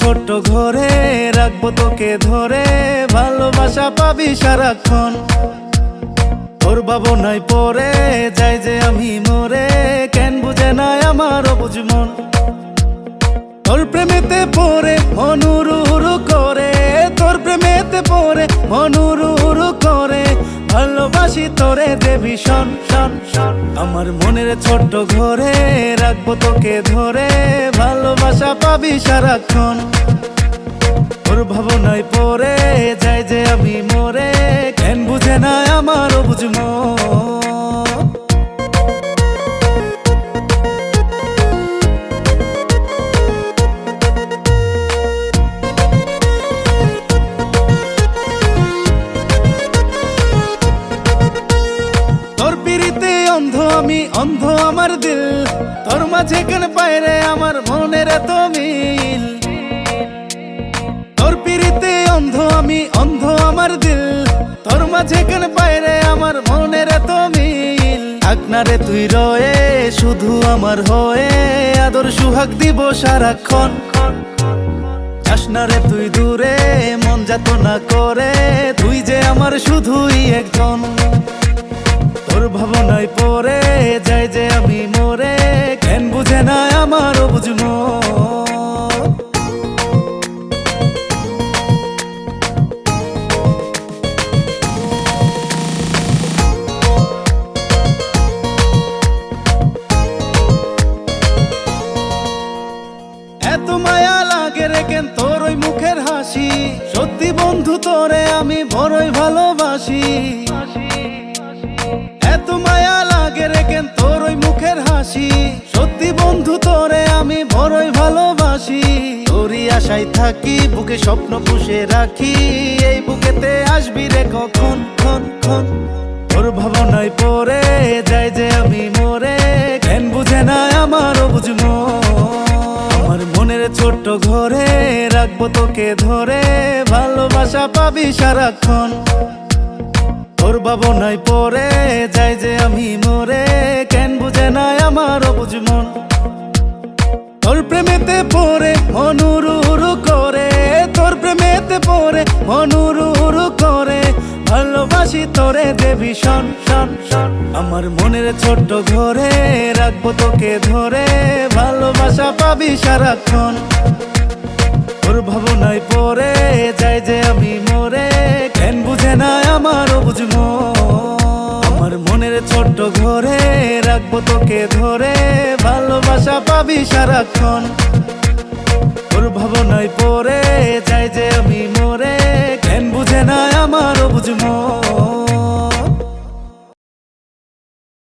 ছোট্ট ঘরে রাখবো তোকে ধরে, ভালোবাসা পাবি সারাক্ষণ। তোর ভাবনায় পরে যাই যে আমি মরে, কেন বুঝে নাই আমার অবুঝ মন। তোর প্রেমেতে পড়ে মন উড়ু উড়ু করে, তোর প্রেমেতে পড়ে মন উড়ু উড়ু করে, ভালোবাসি তোরে যে ভীষণ শন শন। আমার মনের ছোট্ট ঘরে রাখবো তোকে ধরে, ভালোবাসা পাবি সারাক্ষণ। তোর ভাবনায় পড়ে যাই যে আমি মরে, কেন বুঝে না আমার অবুঝ মন। অন্ধ আমি অন্ধ আমার দিল, তোর মাঝে কেন পায়রে আমার মনের এত মিল। তোর পিড়িতে অন্ধ আমি অন্ধ আমার দিল, তোর মাঝে কেন পায়রে আমার মনের এত মিল। আকনারে তুই রয়ে শুধু আমার হয়ে, আদর সুহাগ দিব সারাক্ষণ। আসনারে তুই দূরে মন যাত না করে, তুই যে আমার শুধুই একজন। তোর ভাবনায় পড়ে যাই যে আমি মরে, কেন বুঝে না আমার অবুঝ মন। এত মায়া লাগে রে কেন তোর ওই মুখের হাসি, সত্যি বন্ধু তোরে আমি বড়ই ভালোবাসি। এত মায়া লাগে রে কেন তোর ওই মুখের হাসি, সত্যি বন্ধু তোরে আমি বড়ই ভালোবাসি। তোরই আশায় থাকি বুকে স্বপ্ন পুষে রাখি, এই বুকেতে আসবি রে কখন খন খন। তোর ভাবনায় পড়ে যাই যে আমি মরে, কেন বুঝে না আমার অবুঝ মন। আমার মনের ছোট্ট ঘরে রাখবো তোকে ধরে, ভালোবাসা পাবি সারাক্ষণ। তোর ভাবনায় পড়ে যাই যে আমি মরে, কেন বুঝে না আমার অবুঝ মন। তোর প্রেমেতে পড়ে মন উড়ু উড়ু করে, তোর প্রেমেতে পড়ে মন উড়ু উড়ু করে, ভালোবাসি তোরে যে ভীষণ শন শন। আমার মনের ছোট্ট ঘরে রাখবো তোকে ধরে, ভালোবাসা পাবি সারাক্ষণ। তোর ভাবনায় পড়ে যাই যে আমি মরে, কেন বুঝে না আমার অবুঝ মন। আমার মনের ছোট্ট ঘরে রাখবো তোকে ধরে, ভালোবাসা পাবি সারাক্ষণ। তোর ভাবনায় পড়ে যাই যে আমি